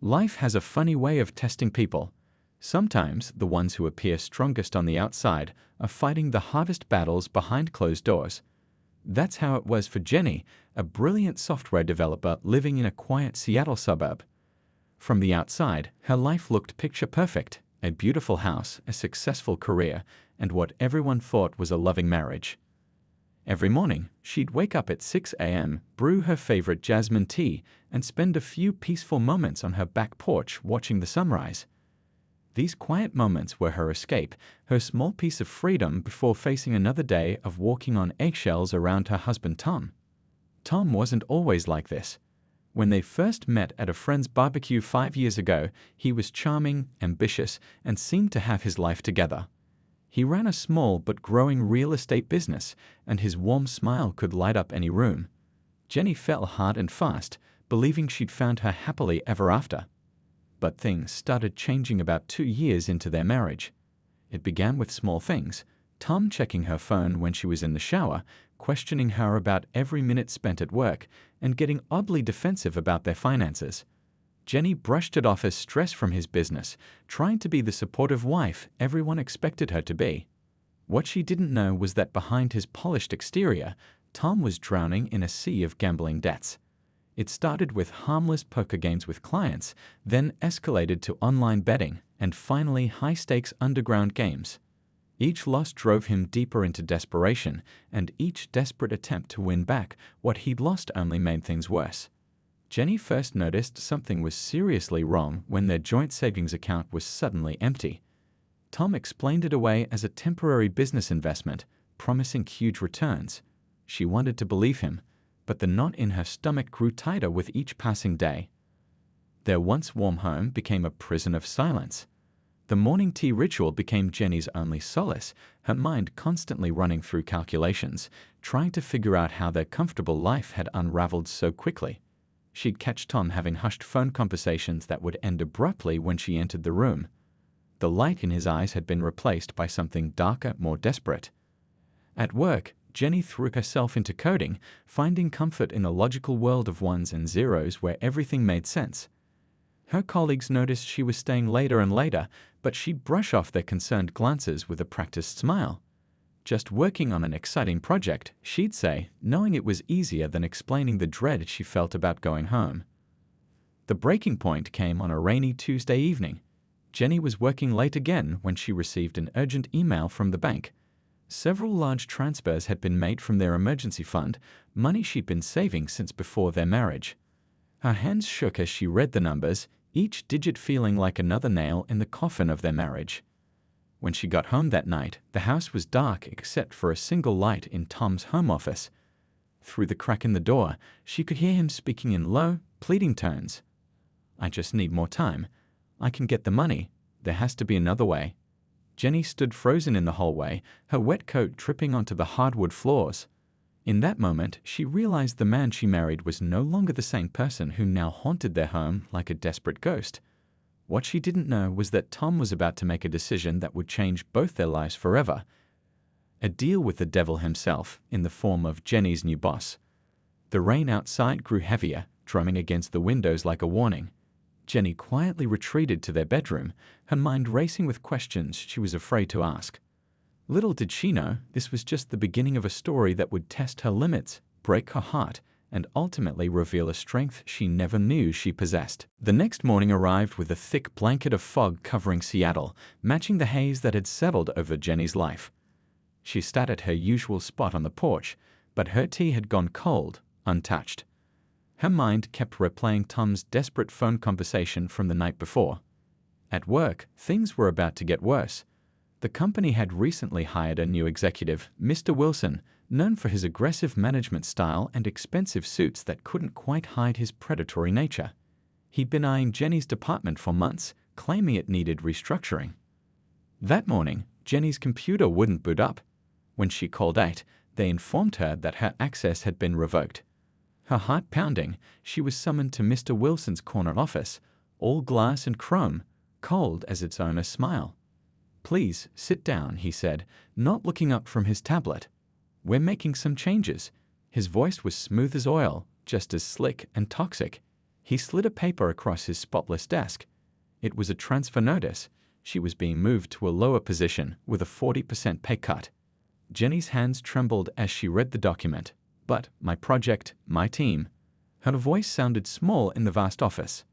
Life has a funny way of testing people. Sometimes the ones who appear strongest on the outside are fighting the hardest battles behind closed doors. That's how it was for Jenny, a brilliant software developer living in a quiet Seattle suburb. From the outside, her life looked picture perfect: a beautiful house, a successful career, and what everyone thought was a loving marriage. Every morning, she'd wake up at 6 a.m., brew her favorite jasmine tea, and spend a few peaceful moments on her back porch watching the sunrise. These quiet moments were her escape, her small piece of freedom before facing another day of walking on eggshells around her husband Tom. Tom wasn't always like this. When they first met at a friend's barbecue 5 years ago, he was charming, ambitious, and seemed to have his life together. He ran a small but growing real estate business, and his warm smile could light up any room. Jenny fell hard and fast, believing she'd found her happily ever after. But things started changing about 2 years into their marriage. It began with small things: Tom checking her phone when she was in the shower, questioning her about every minute spent at work, and getting oddly defensive about their finances. Jenny brushed it off as stress from his business, trying to be the supportive wife everyone expected her to be. What she didn't know was that behind his polished exterior, Tom was drowning in a sea of gambling debts. It started with harmless poker games with clients, then escalated to online betting, and finally high-stakes underground games. Each loss drove him deeper into desperation, and each desperate attempt to win back what he'd lost only made things worse. Jenny first noticed something was seriously wrong when their joint savings account was suddenly empty. Tom explained it away as a temporary business investment, promising huge returns. She wanted to believe him, but the knot in her stomach grew tighter with each passing day. Their once warm home became a prison of silence. The morning tea ritual became Jenny's only solace, her mind constantly running through calculations, trying to figure out how their comfortable life had unraveled so quickly. She'd catch Tom having hushed phone conversations that would end abruptly when she entered the room. The light in his eyes had been replaced by something darker, more desperate. At work, Jenny threw herself into coding, finding comfort in a logical world of ones and zeros where everything made sense. Her colleagues noticed she was staying later and later, but she'd brush off their concerned glances with a practiced smile. Just working on an exciting project, she'd say, knowing it was easier than explaining the dread she felt about going home. The breaking point came on a rainy Tuesday evening. Jenny was working late again when she received an urgent email from the bank. Several large transfers had been made from their emergency fund, money she'd been saving since before their marriage. Her hands shook as she read the numbers, each digit feeling like another nail in the coffin of their marriage. When she got home that night, the house was dark except for a single light in Tom's home office. Through the crack in the door, she could hear him speaking in low, pleading tones. "I just need more time. I can get the money. There has to be another way." Jenny stood frozen in the hallway, her wet coat dripping onto the hardwood floors. In that moment, she realized the man she married was no longer the same person who now haunted their home like a desperate ghost. What she didn't know was that Tom was about to make a decision that would change both their lives forever. A deal with the devil himself, in the form of Jenny's new boss. The rain outside grew heavier, drumming against the windows like a warning. Jenny quietly retreated to their bedroom, her mind racing with questions she was afraid to ask. Little did she know, this was just the beginning of a story that would test her limits, break her heart, and ultimately reveal a strength she never knew she possessed. The next morning arrived with a thick blanket of fog covering Seattle, matching the haze that had settled over Jenny's life. She sat at her usual spot on the porch, but her tea had gone cold, untouched. Her mind kept replaying Tom's desperate phone conversation from the night before. At work, things were about to get worse. The company had recently hired a new executive, Mr. Wilson, known for his aggressive management style and expensive suits that couldn't quite hide his predatory nature. He'd been eyeing Jenny's department for months, claiming it needed restructuring. That morning, Jenny's computer wouldn't boot up. When she called 8, they informed her that her access had been revoked. Her heart pounding, she was summoned to Mr. Wilson's corner office, all glass and chrome, cold as its owner's smile. "Please, sit down," he said, not looking up from his tablet. "We're making some changes." His voice was smooth as oil, just as slick and toxic. He slid a paper across his spotless desk. It was a transfer notice. She was being moved to a lower position with a 40% pay cut. Jenny's hands trembled as she read the document. But my project, my team. Her voice sounded small in the vast office.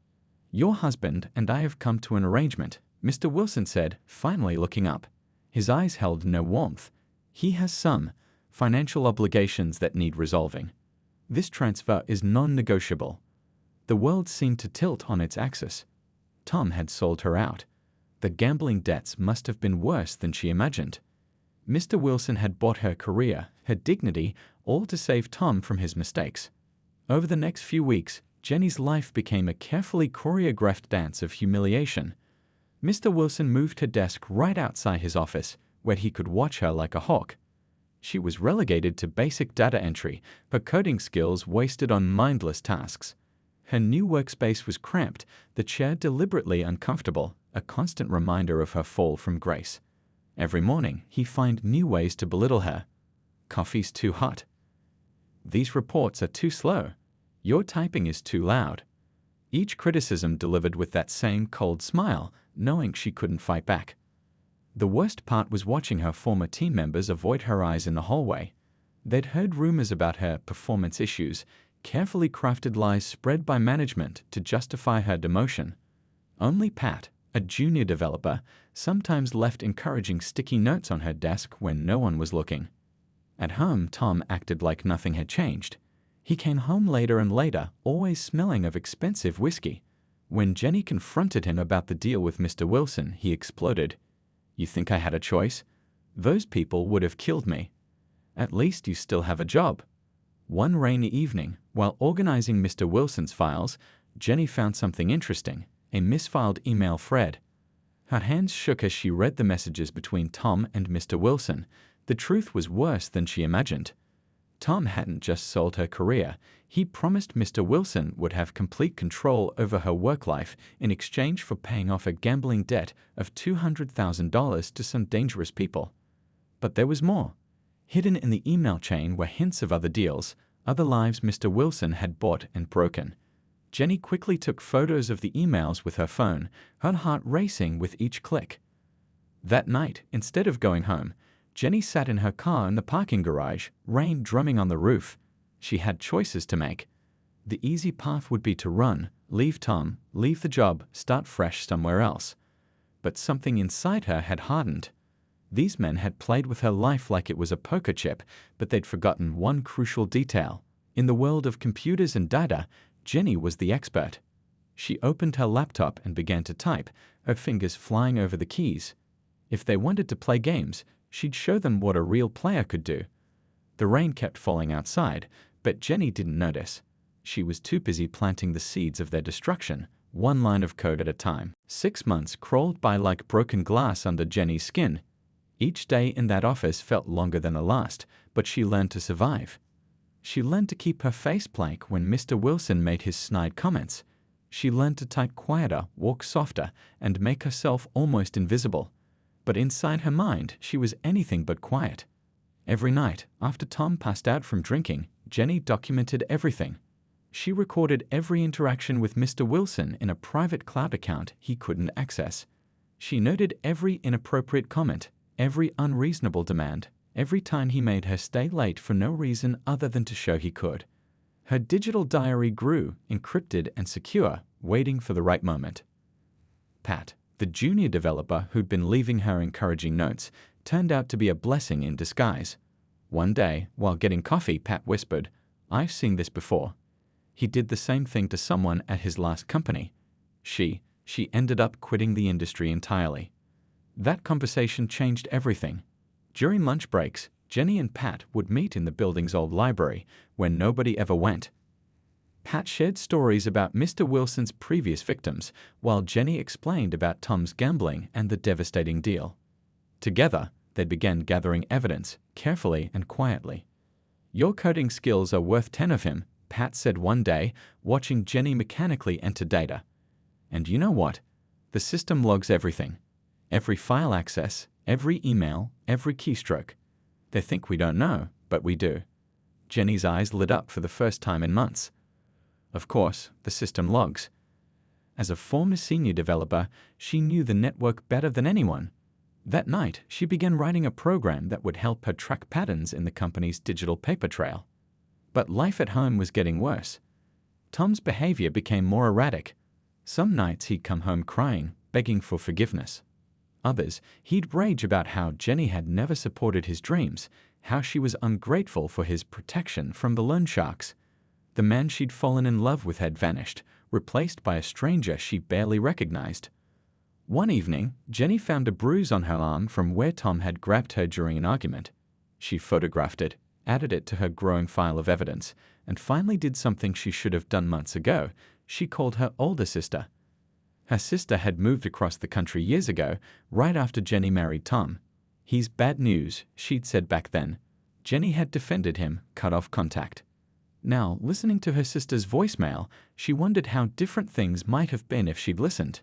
Your husband and I have come to an arrangement, Mr. Wilson said, finally looking up. His eyes held no warmth. He has some financial obligations that need resolving. This transfer is non-negotiable. The world seemed to tilt on its axis. Tom had sold her out. The gambling debts must have been worse than she imagined. Mr. Wilson had bought her career, her dignity, all to save Tom from his mistakes. Over the next few weeks, Jenny's life became a carefully choreographed dance of humiliation. Mr. Wilson moved her desk right outside his office, where he could watch her like a hawk. She was relegated to basic data entry, her coding skills wasted on mindless tasks. Her new workspace was cramped, the chair deliberately uncomfortable, a constant reminder of her fall from grace. Every morning, he'd find new ways to belittle her. Coffee's too hot. These reports are too slow. Your typing is too loud. Each criticism delivered with that same cold smile, knowing she couldn't fight back. The worst part was watching her former team members avoid her eyes in the hallway. They'd heard rumors about her performance issues, carefully crafted lies spread by management to justify her demotion. Only Pat, a junior developer, sometimes left encouraging sticky notes on her desk when no one was looking. At home, Tom acted like nothing had changed. He came home later and later, always smelling of expensive whiskey. When Jenny confronted him about the deal with Mr. Wilson, he exploded. You think I had a choice? Those people would have killed me. At least you still have a job. One rainy evening, while organizing Mr. Wilson's files, Jenny found something interesting, a misfiled email thread. Her hands shook as she read the messages between Tom and Mr. Wilson. The truth was worse than she imagined. Tom hadn't just sold her career. He promised Mr. Wilson would have complete control over her work life in exchange for paying off a gambling debt of $200,000 to some dangerous people. But there was more. Hidden in the email chain were hints of other deals, other lives Mr. Wilson had bought and broken. Jenny quickly took photos of the emails with her phone, her heart racing with each click. That night, instead of going home, Jenny sat in her car in the parking garage, rain drumming on the roof. She had choices to make. The easy path would be to run, leave Tom, leave the job, start fresh somewhere else. But something inside her had hardened. These men had played with her life like it was a poker chip, but they'd forgotten one crucial detail. In the world of computers and data, Jenny was the expert. She opened her laptop and began to type, her fingers flying over the keys. If they wanted to play games, she'd show them what a real player could do. The rain kept falling outside, but Jenny didn't notice. She was too busy planting the seeds of their destruction, one line of code at a time. 6 months crawled by like broken glass under Jenny's skin. Each day in that office felt longer than the last, but she learned to survive. She learned to keep her face blank when Mr. Wilson made his snide comments. She learned to type quieter, walk softer, and make herself almost invisible. But inside her mind, she was anything but quiet. Every night, after Tom passed out from drinking, Jenny documented everything. She recorded every interaction with Mr. Wilson in a private cloud account he couldn't access. She noted every inappropriate comment, every unreasonable demand, every time he made her stay late for no reason other than to show he could. Her digital diary grew, encrypted and secure, waiting for the right moment. Pat, the junior developer who'd been leaving her encouraging notes, turned out to be a blessing in disguise. One day, while getting coffee, Pat whispered, "I've seen this before." He did the same thing to someone at his last company. She ended up quitting the industry entirely. That conversation changed everything. During lunch breaks, Jenny and Pat would meet in the building's old library, where nobody ever went. Pat shared stories about Mr. Wilson's previous victims, while Jenny explained about Tom's gambling and the devastating deal. Together, they began gathering evidence, carefully and quietly. "Your coding skills are worth 10 of him," Pat said one day, watching Jenny mechanically enter data. "And you know what? The system logs everything. Every file access, every email, every keystroke. They think we don't know, but we do." Jenny's eyes lit up for the first time in months. Of course, the system logs. As a former senior developer, she knew the network better than anyone. That night, she began writing a program that would help her track patterns in the company's digital paper trail. But life at home was getting worse. Tom's behavior became more erratic. Some nights he'd come home crying, begging for forgiveness. Others, he'd rage about how Jenny had never supported his dreams, how she was ungrateful for his protection from the loan sharks. The man she'd fallen in love with had vanished, replaced by a stranger she barely recognized. One evening, Jenny found a bruise on her arm from where Tom had grabbed her during an argument. She photographed it, added it to her growing file of evidence, and finally did something she should have done months ago. She called her older sister. Her sister had moved across the country years ago, right after Jenny married Tom. "He's bad news," she'd said back then. Jenny had defended him, cut off contact. Now, listening to her sister's voicemail, she wondered how different things might have been if she'd listened.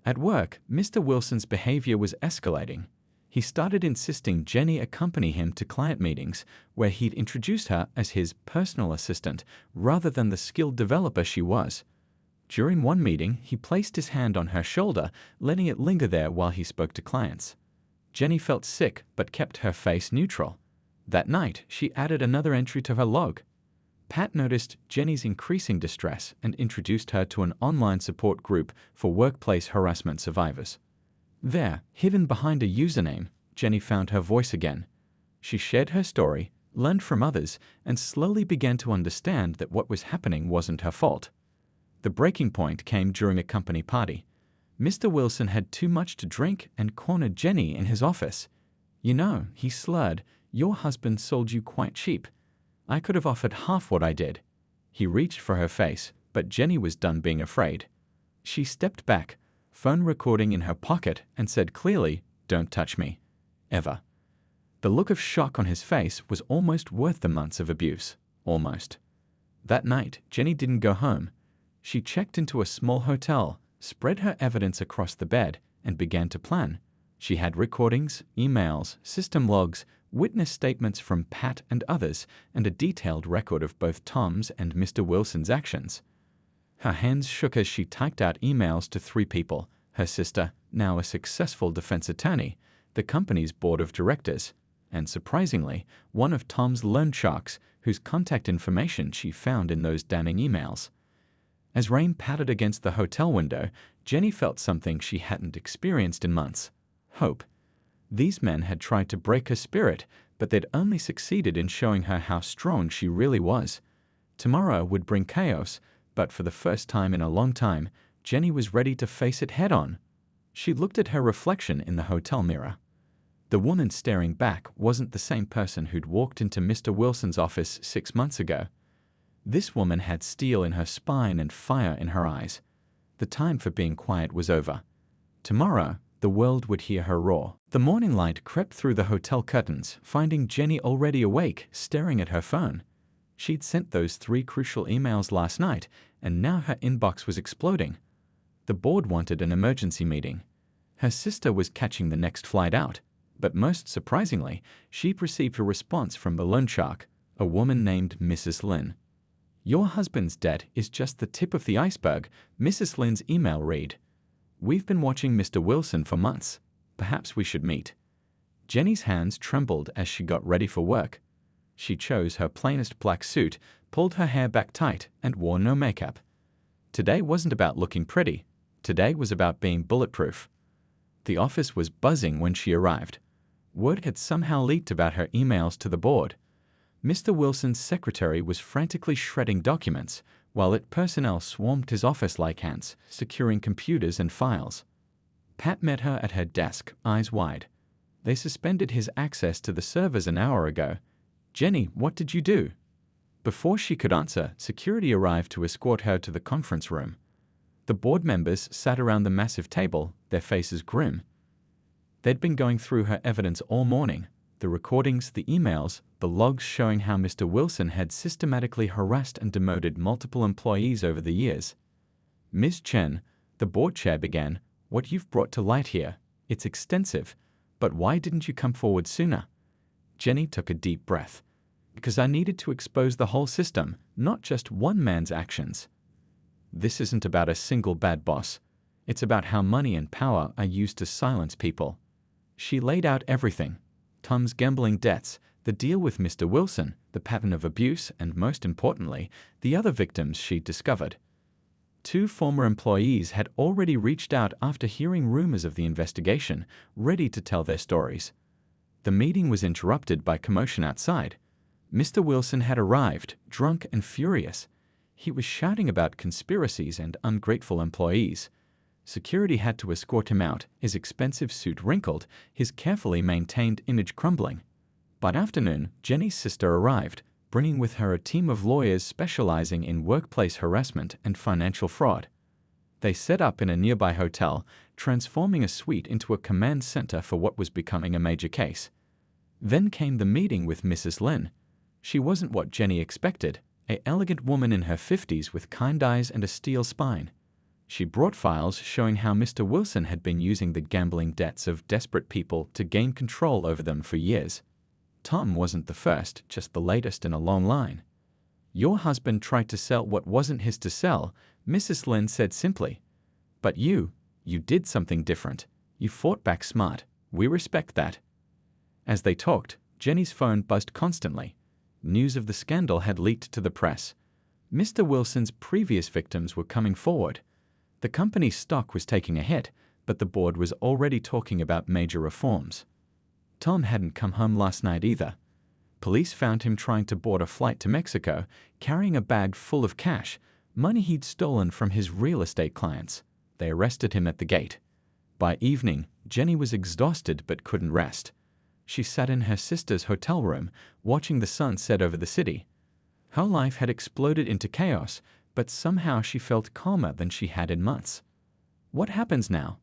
At work, Mr. Wilson's behavior was escalating. He started insisting Jenny accompany him to client meetings, where he'd introduced her as his personal assistant rather than the skilled developer she was. During one meeting, he placed his hand on her shoulder, letting it linger there while he spoke to clients. Jenny felt sick but kept her face neutral. That night, she added another entry to her log. Pat noticed Jenny's increasing distress and introduced her to an online support group for workplace harassment survivors. There, hidden behind a username, Jenny found her voice again. She shared her story, learned from others, and slowly began to understand that what was happening wasn't her fault. The breaking point came during a company party. Mr. Wilson had too much to drink and cornered Jenny in his office. "You know," he slurred, "your husband sold you quite cheap. I could have offered half what I did." He reached for her face, but Jenny was done being afraid. She stepped back, phone recording in her pocket, and said clearly, "Don't touch me. Ever." The look of shock on his face was almost worth the months of abuse. Almost. That night, Jenny didn't go home. She checked into a small hotel, spread her evidence across the bed, and began to plan. She had recordings, emails, system logs, witness statements from Pat and others, and a detailed record of both Tom's and Mr. Wilson's actions. Her hands shook as she typed out emails to 3 people: her sister, now a successful defense attorney, the company's board of directors, and surprisingly, one of Tom's loan sharks, whose contact information she found in those damning emails. As rain pattered against the hotel window, Jenny felt something she hadn't experienced in months: hope. These men had tried to break her spirit, but they'd only succeeded in showing her how strong she really was. Tomorrow would bring chaos, but for the first time in a long time, Jenny was ready to face it head-on. She looked at her reflection in the hotel mirror. The woman staring back wasn't the same person who'd walked into Mr. Wilson's office 6 months ago. This woman had steel in her spine and fire in her eyes. The time for being quiet was over. Tomorrow, the world would hear her roar. The morning light crept through the hotel curtains, finding Jenny already awake, staring at her phone. She'd sent those 3 crucial emails last night, and now her inbox was exploding. The board wanted an emergency meeting. Her sister was catching the next flight out, but most surprisingly, she'd received a response from the loan shark, a woman named Mrs. Lin. "Your husband's debt is just the tip of the iceberg," Mrs. Lin's email read. "We've been watching Mr. Wilson for months. Perhaps we should meet." Jenny's hands trembled as she got ready for work. She chose her plainest black suit, pulled her hair back tight, and wore no makeup. Today wasn't about looking pretty. Today was about being bulletproof. The office was buzzing when she arrived. Word had somehow leaked about her emails to the board. Mr. Wilson's secretary was frantically shredding documents, while personnel swarmed his office like ants, securing computers and files. Pat met her at her desk, eyes wide. "They suspended his access to the servers an hour ago. Jenny, what did you do?" Before she could answer, security arrived to escort her to the conference room. The board members sat around the massive table, their faces grim. They'd been going through her evidence all morning: the recordings, the emails, the logs showing how Mr. Wilson had systematically harassed and demoted multiple employees over the years. "Ms. Chen," the board chair began, "what you've brought to light here, it's extensive, but why didn't you come forward sooner?" Jenny took a deep breath. because I needed to expose the whole system, not just one man's actions. This isn't about a single bad boss. It's about how money and power are used to silence people. She laid out everything: Tom's gambling debts, the deal with Mr. Wilson, the pattern of abuse, and most importantly, the other victims she'd discovered. 2 former employees had already reached out after hearing rumors of the investigation, ready to tell their stories. The meeting was interrupted by commotion outside. Mr. Wilson had arrived, drunk and furious. He was shouting about conspiracies and ungrateful employees. Security had to escort him out, his expensive suit wrinkled, his carefully maintained image crumbling. By afternoon, Jenny's sister arrived, bringing with her a team of lawyers specializing in workplace harassment and financial fraud. They set up in a nearby hotel, transforming a suite into a command center for what was becoming a major case. Then came the meeting with Mrs. Lynn. She wasn't what Jenny expected, an elegant woman in her 50s with kind eyes and a steel spine. She brought files showing how Mr. Wilson had been using the gambling debts of desperate people to gain control over them for years. Tom wasn't the first, just the latest in a long line. "Your husband tried to sell what wasn't his to sell," Mrs. Lynn said simply. "But you did something different. You fought back smart. We respect that." As they talked, Jenny's phone buzzed constantly. News of the scandal had leaked to the press. Mr. Wilson's previous victims were coming forward. The company's stock was taking a hit, but the board was already talking about major reforms. Tom hadn't come home last night either. Police found him trying to board a flight to Mexico, carrying a bag full of cash, money he'd stolen from his real estate clients. They arrested him at the gate. By evening, Jenny was exhausted but couldn't rest. She sat in her sister's hotel room, watching the sun set over the city. Her life had exploded into chaos, but somehow she felt calmer than she had in months. "What happens now?"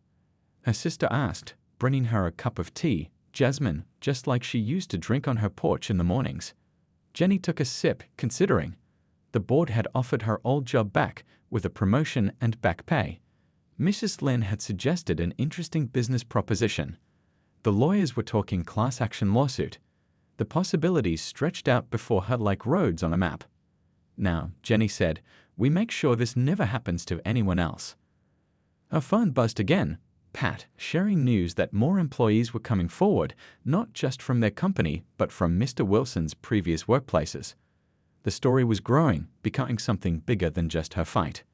her sister asked, bringing her a cup of tea, jasmine, just like she used to drink on her porch in the mornings. Jenny took a sip, considering. The board had offered her old job back, with a promotion and back pay. Mrs. Lynn had suggested an interesting business proposition. The lawyers were talking class action lawsuit. The possibilities stretched out before her like roads on a map. "Now," Jenny said, "we make sure this never happens to anyone else." Her phone buzzed again. Pat, sharing news that more employees were coming forward, not just from their company, but from Mr. Wilson's previous workplaces. The story was growing, becoming something bigger than just her fight.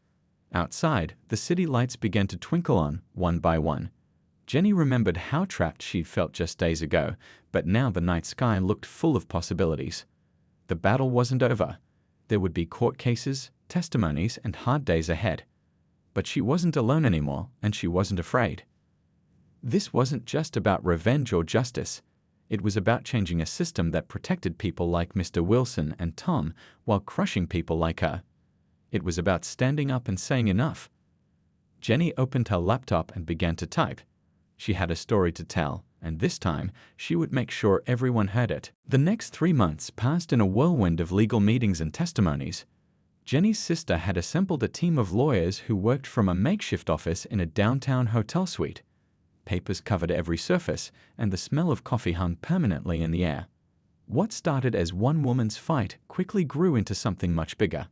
Outside, the city lights began to twinkle on, one by one. Jenny remembered how trapped she'd felt just days ago, but now the night sky looked full of possibilities. The battle wasn't over. There would be court cases, testimonies, and hard days ahead. But she wasn't alone anymore, and she wasn't afraid. This wasn't just about revenge or justice. It was about changing a system that protected people like Mr. Wilson and Tom while crushing people like her. It was about standing up and saying enough. Jenny opened her laptop and began to type. She had a story to tell, and this time she would make sure everyone heard it. The next 3 months passed in a whirlwind of legal meetings and testimonies. Jenny's sister had assembled a team of lawyers who worked from a makeshift office in a downtown hotel suite. Papers covered every surface, and the smell of coffee hung permanently in the air. What started as one woman's fight quickly grew into something much bigger.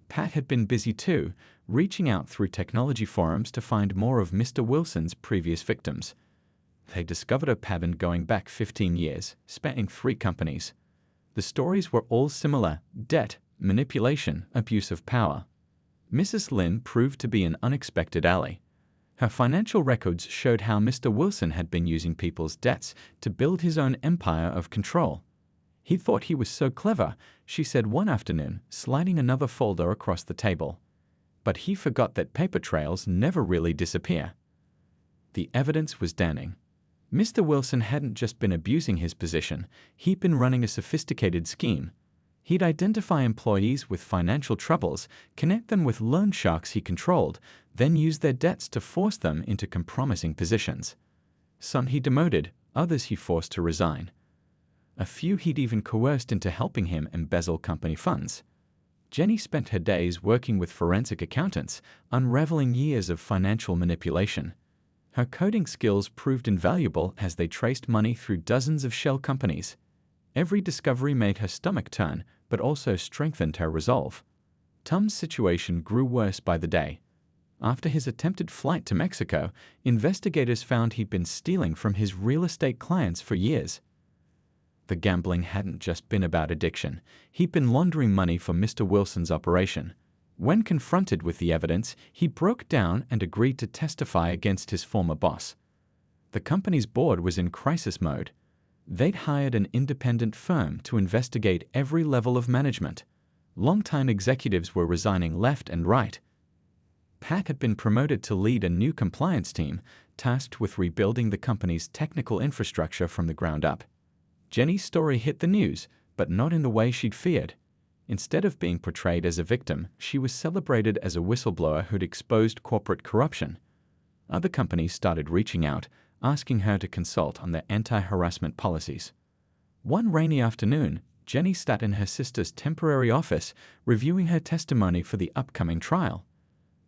Pat had been busy too, reaching out through technology forums to find more of Mr. Wilson's previous victims. They discovered a pattern going back 15 years, spanning 3 companies. The stories were all similar: debt, manipulation, abuse of power. Mrs. Lynn proved to be an unexpected ally. Her financial records showed how Mr. Wilson had been using people's debts to build his own empire of control. He thought he was so clever, she said one afternoon, sliding another folder across the table. But he forgot that paper trails never really disappear. The evidence was damning. Mr. Wilson hadn't just been abusing his position, he'd been running a sophisticated scheme. He'd identify employees with financial troubles, connect them with loan sharks he controlled, then use their debts to force them into compromising positions. Some he demoted, others he forced to resign. A few he'd even coerced into helping him embezzle company funds. Jenny spent her days working with forensic accountants, unraveling years of financial manipulation. Her coding skills proved invaluable as they traced money through dozens of shell companies. Every discovery made her stomach turn, but also strengthened her resolve. Tom's situation grew worse by the day. After his attempted flight to Mexico, investigators found he'd been stealing from his real estate clients for years. The gambling hadn't just been about addiction. He'd been laundering money for Mr. Wilson's operation. When confronted with the evidence, he broke down and agreed to testify against his former boss. The company's board was in crisis mode. They'd hired an independent firm to investigate every level of management. Longtime executives were resigning left and right. Pat had been promoted to lead a new compliance team, tasked with rebuilding the company's technical infrastructure from the ground up. Jenny's story hit the news, but not in the way she'd feared. Instead of being portrayed as a victim, she was celebrated as a whistleblower who'd exposed corporate corruption. Other companies started reaching out, asking her to consult on their anti-harassment policies. One rainy afternoon, Jenny sat in her sister's temporary office, reviewing her testimony for the upcoming trial.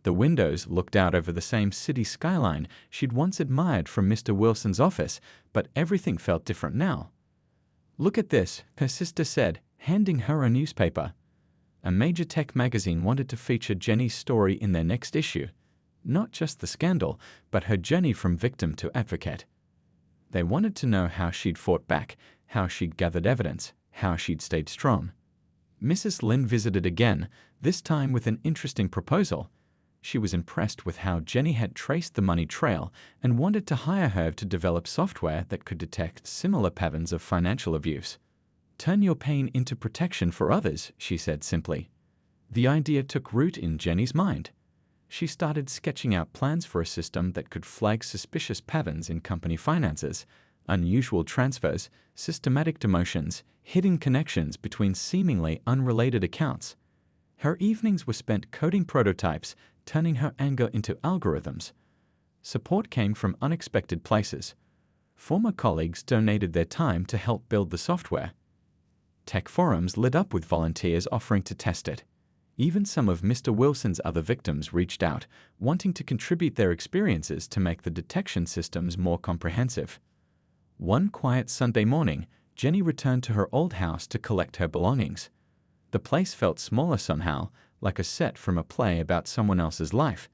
The windows looked out over the same city skyline she'd once admired from Mr. Wilson's office, but everything felt different now. "Look at this," her sister said, handing her a newspaper. A major tech magazine wanted to feature Jenny's story in their next issue. Not just the scandal, but her journey from victim to advocate. They wanted to know how she'd fought back, how she'd gathered evidence, how she'd stayed strong. Mrs. Lynn visited again, this time with an interesting proposal. She was impressed with how Jenny had traced the money trail and wanted to hire her to develop software that could detect similar patterns of financial abuse. "Turn your pain into protection for others," she said simply. The idea took root in Jenny's mind. She started sketching out plans for a system that could flag suspicious patterns in company finances, unusual transfers, systematic demotions, hidden connections between seemingly unrelated accounts. Her evenings were spent coding prototypes, turning her anger into algorithms. Support came from unexpected places. Former colleagues donated their time to help build the software. Tech forums lit up with volunteers offering to test it. Even some of Mr. Wilson's other victims reached out, wanting to contribute their experiences to make the detection systems more comprehensive. One quiet Sunday morning, Jenny returned to her old house to collect her belongings. The place felt smaller somehow, like a set from a play about someone else's life.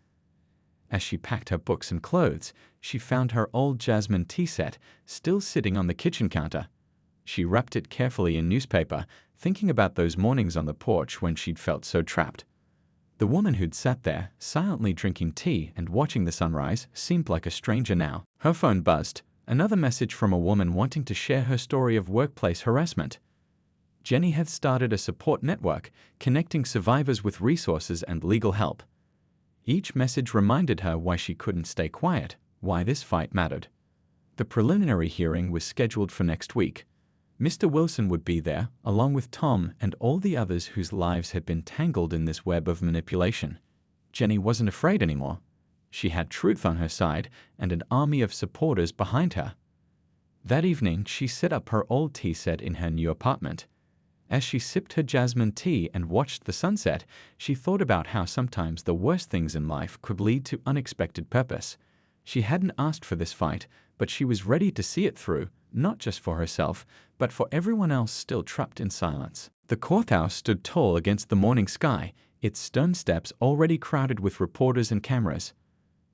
As she packed her books and clothes, she found her old jasmine tea set still sitting on the kitchen counter. She wrapped it carefully in newspaper, thinking about those mornings on the porch when she'd felt so trapped. The woman who'd sat there, silently drinking tea and watching the sunrise, seemed like a stranger now. Her phone buzzed, another message from a woman wanting to share her story of workplace harassment. Jenny had started a support network, connecting survivors with resources and legal help. Each message reminded her why she couldn't stay quiet, why this fight mattered. The preliminary hearing was scheduled for next week. Mr. Wilson would be there, along with Tom and all the others whose lives had been tangled in this web of manipulation. Jenny wasn't afraid anymore. She had truth on her side and an army of supporters behind her. That evening, she set up her old tea set in her new apartment. As she sipped her jasmine tea and watched the sunset, she thought about how sometimes the worst things in life could lead to unexpected purpose. She hadn't asked for this fight, but she was ready to see it through, not just for herself, but for everyone else still trapped in silence. The courthouse stood tall against the morning sky, its stone steps already crowded with reporters and cameras.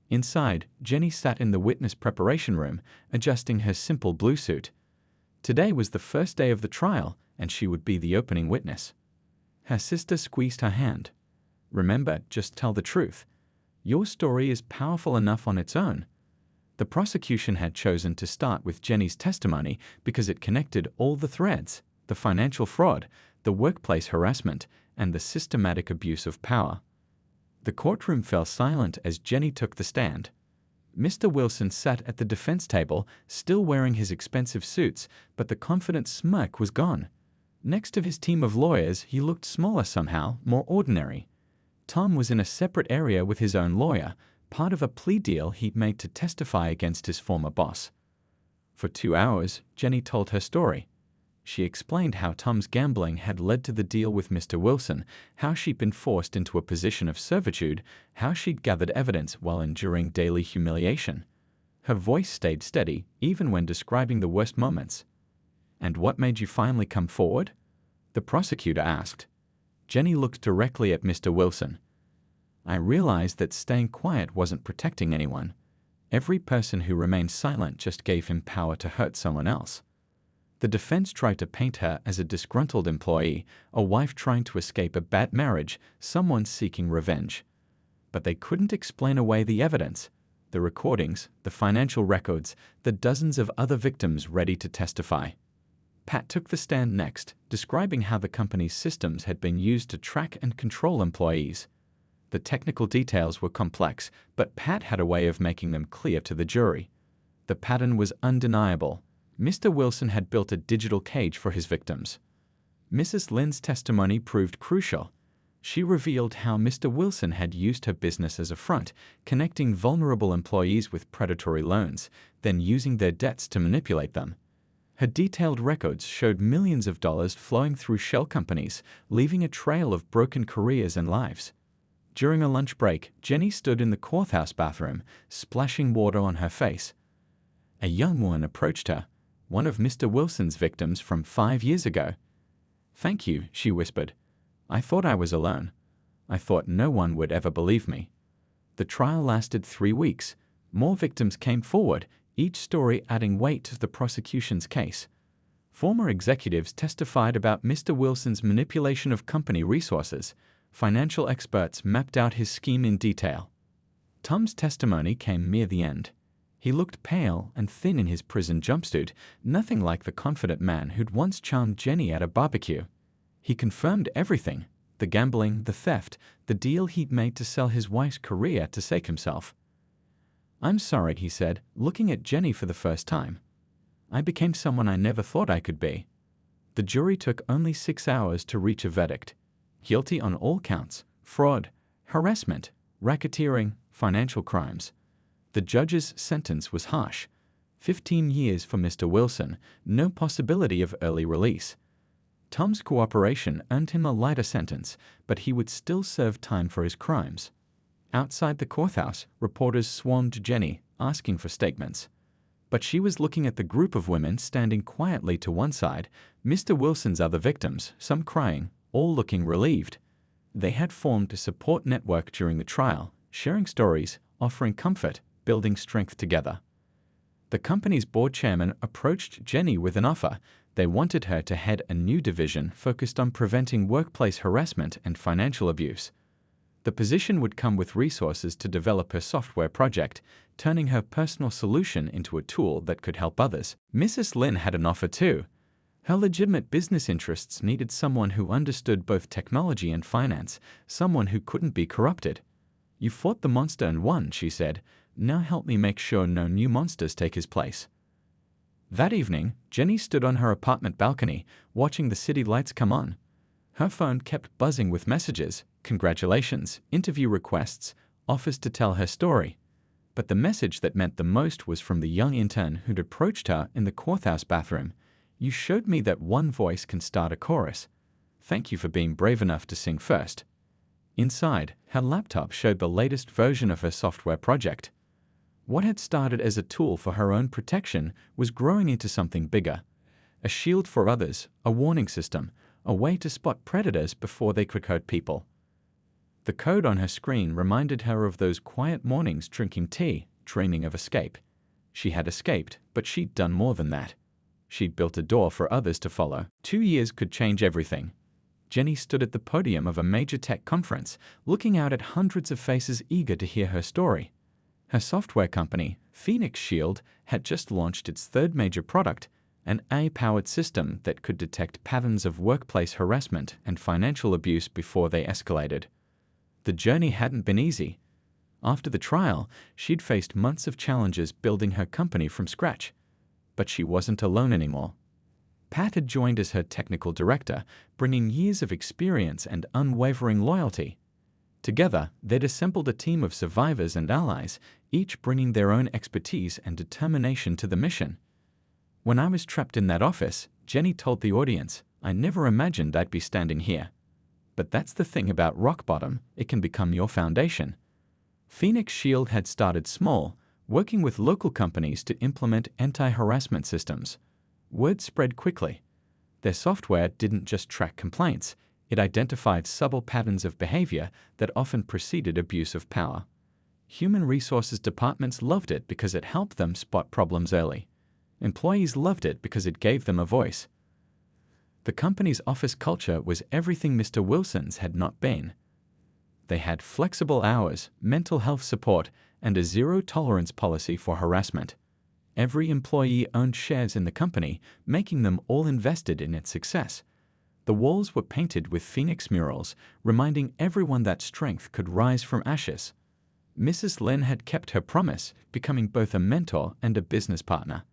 Inside, Jenny sat in the witness preparation room, adjusting her simple blue suit. Today was the first day of the trial, and she would be the opening witness. Her sister squeezed her hand. "Remember, just tell the truth. Your story is powerful enough on its own." The prosecution had chosen to start with Jenny's testimony because it connected all the threads: the financial fraud, the workplace harassment, and the systematic abuse of power. The courtroom fell silent as Jenny took the stand. Mr. Wilson sat at the defense table, still wearing his expensive suits, but the confident smirk was gone. Next to his team of lawyers, he looked smaller somehow, more ordinary. Tom was in a separate area with his own lawyer, part of a plea deal he'd made to testify against his former boss. For 2 hours, Jenny told her story. She explained how Tom's gambling had led to the deal with Mr. Wilson, how she'd been forced into a position of servitude, how she'd gathered evidence while enduring daily humiliation. Her voice stayed steady, even when describing the worst moments. "And what made you finally come forward?" the prosecutor asked. Jenny looked directly at Mr. Wilson. "I realized that staying quiet wasn't protecting anyone. Every person who remained silent just gave him power to hurt someone else." The defense tried to paint her as a disgruntled employee, a wife trying to escape a bad marriage, someone seeking revenge. But they couldn't explain away the evidence, the recordings, the financial records, the dozens of other victims ready to testify. Pat took the stand next, describing how the company's systems had been used to track and control employees. The technical details were complex, but Pat had a way of making them clear to the jury. The pattern was undeniable. Mr. Wilson had built a digital cage for his victims. Mrs. Lynn's testimony proved crucial. She revealed how Mr. Wilson had used her business as a front, connecting vulnerable employees with predatory loans, then using their debts to manipulate them. Her detailed records showed millions of dollars flowing through shell companies, leaving a trail of broken careers and lives. During a lunch break, Jenny stood in the courthouse bathroom, splashing water on her face. A young woman approached her, one of Mr. Wilson's victims from 5 years ago. "Thank you," she whispered. "I thought I was alone. I thought no one would ever believe me." The trial lasted 3 weeks. More victims came forward, each story adding weight to the prosecution's case. Former executives testified about Mr. Wilson's manipulation of company resources. Financial experts mapped out his scheme in detail. Tom's testimony came near the end. He looked pale and thin in his prison jumpsuit, nothing like the confident man who'd once charmed Jenny at a barbecue. He confirmed everything: the gambling, the theft, the deal he'd made to sell his wife's career to save himself. "I'm sorry," he said, looking at Jenny for the first time. "I became someone I never thought I could be." The jury took only 6 hours to reach a verdict. Guilty on all counts: fraud, harassment, racketeering, financial crimes. The judge's sentence was harsh: 15 years for Mr. Wilson, no possibility of early release. Tom's cooperation earned him a lighter sentence, but he would still serve time for his crimes. Outside the courthouse, reporters swarmed Jenny, asking for statements. But she was looking at the group of women standing quietly to one side, Mr. Wilson's other victims, some crying, all looking relieved. They had formed a support network during the trial, sharing stories, offering comfort, building strength together. The company's board chairman approached Jenny with an offer. They wanted her to head a new division focused on preventing workplace harassment and financial abuse. The position would come with resources to develop her software project, turning her personal solution into a tool that could help others. Mrs. Lynn had an offer too. Her legitimate business interests needed someone who understood both technology and finance, someone who couldn't be corrupted. "You fought the monster and won," she said. "Now help me make sure no new monsters take his place." That evening, Jenny stood on her apartment balcony, watching the city lights come on. Her phone kept buzzing with messages: congratulations, interview requests, offers to tell her story. But the message that meant the most was from the young intern who'd approached her in the courthouse bathroom. "You showed me that one voice can start a chorus. Thank you for being brave enough to sing first." Inside, her laptop showed the latest version of her software project. What had started as a tool for her own protection was growing into something bigger. A shield for others, a warning system, a way to spot predators before they could hurt people. The code on her screen reminded her of those quiet mornings drinking tea, dreaming of escape. She had escaped, but she'd done more than that. She'd built a door for others to follow. 2 years could change everything. Jenny stood at the podium of a major tech conference, looking out at hundreds of faces eager to hear her story. Her software company, Phoenix Shield, had just launched its third major product, an AI-powered system that could detect patterns of workplace harassment and financial abuse before they escalated. The journey hadn't been easy. After the trial, she'd faced months of challenges building her company from scratch. But she wasn't alone anymore. Pat had joined as her technical director, bringing years of experience and unwavering loyalty. Together, they'd assembled a team of survivors and allies, each bringing their own expertise and determination to the mission. "When I was trapped in that office," Jenny told the audience, "I never imagined I'd be standing here." But that's the thing about rock bottom, it can become your foundation. Phoenix Shield had started small, working with local companies to implement anti-harassment systems. Word spread quickly. Their software didn't just track complaints, it identified subtle patterns of behavior that often preceded abuse of power. Human resources departments loved it because it helped them spot problems early. Employees loved it because it gave them a voice. The company's office culture was everything Mr. Wilson's had not been. They had flexible hours, mental health support, and a zero-tolerance policy for harassment. Every employee owned shares in the company, making them all invested in its success. The walls were painted with phoenix murals, reminding everyone that strength could rise from ashes. Mrs. Lin had kept her promise, becoming both a mentor and a business partner.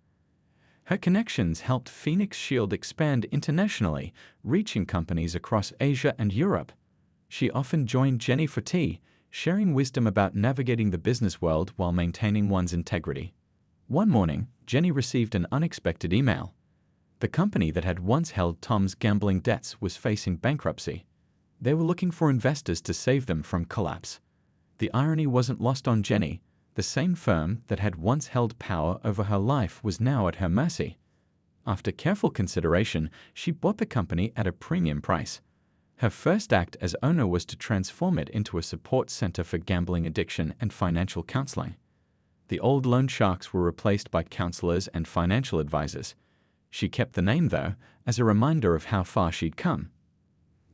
Her connections helped Phoenix Shield expand internationally, reaching companies across Asia and Europe. She often joined Jenny for tea, sharing wisdom about navigating the business world while maintaining one's integrity. One morning, Jenny received an unexpected email. The company that had once held Tom's gambling debts was facing bankruptcy. They were looking for investors to save them from collapse. The irony wasn't lost on Jenny. The same firm that had once held power over her life was now at her mercy. After careful consideration, she bought the company at a premium price. Her first act as owner was to transform it into a support center for gambling addiction and financial counseling. The old loan sharks were replaced by counselors and financial advisors. She kept the name, though, as a reminder of how far she'd come.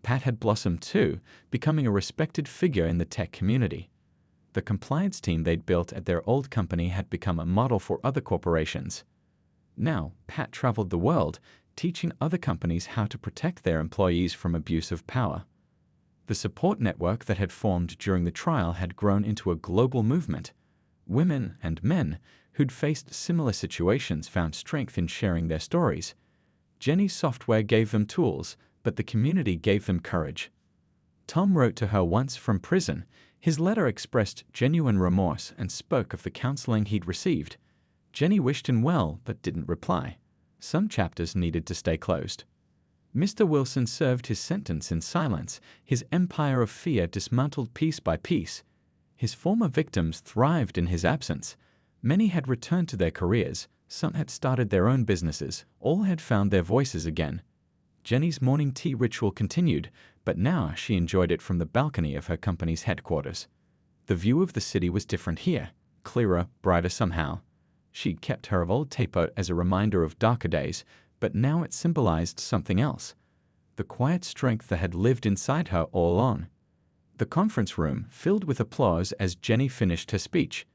Pat had blossomed too, becoming a respected figure in the tech community. The compliance team they'd built at their old company had become a model for other corporations. Now, Pat traveled the world, teaching other companies how to protect their employees from abuse of power. The support network that had formed during the trial had grown into a global movement. Women and men who'd faced similar situations found strength in sharing their stories. Jenny's software gave them tools, but the community gave them courage. Tom wrote to her once from prison. His letter expressed genuine remorse and spoke of the counseling he'd received. Jenny wished him well, but didn't reply. Some chapters needed to stay closed. Mr. Wilson served his sentence in silence, his empire of fear dismantled piece by piece. His former victims thrived in his absence. Many had returned to their careers, some had started their own businesses, all had found their voices again. Jenny's morning tea ritual continued, but now she enjoyed it from the balcony of her company's headquarters. The view of the city was different here, clearer, brighter somehow. She'd kept her old tapeout as a reminder of darker days, but now it symbolized something else. The quiet strength that had lived inside her all along. The conference room filled with applause as Jenny finished her speech.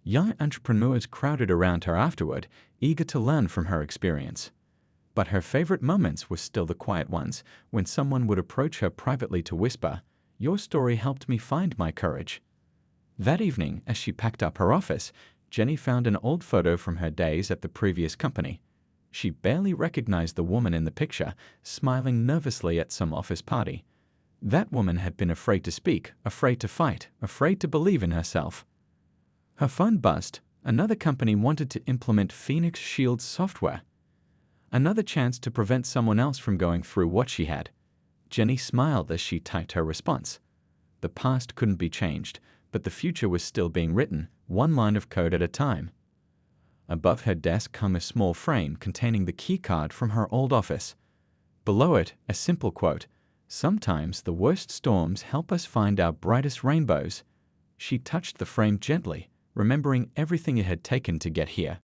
Young entrepreneurs crowded around her afterward, eager to learn from her experience. But her favorite moments were still the quiet ones, when someone would approach her privately to whisper, "Your story helped me find my courage." That evening, as she packed up her office, Jenny found an old photo from her days at the previous company. She barely recognized the woman in the picture, smiling nervously at some office party. That woman had been afraid to speak, afraid to fight, afraid to believe in herself. Her phone buzzed. Another company wanted to implement Phoenix Shield's software. Another chance to prevent someone else from going through what she had. Jenny smiled as she typed her response. The past couldn't be changed, but the future was still being written, one line of code at a time. Above her desk hung a small frame containing the keycard from her old office. Below it, a simple quote, "Sometimes the worst storms help us find our brightest rainbows." She touched the frame gently, remembering everything it had taken to get here.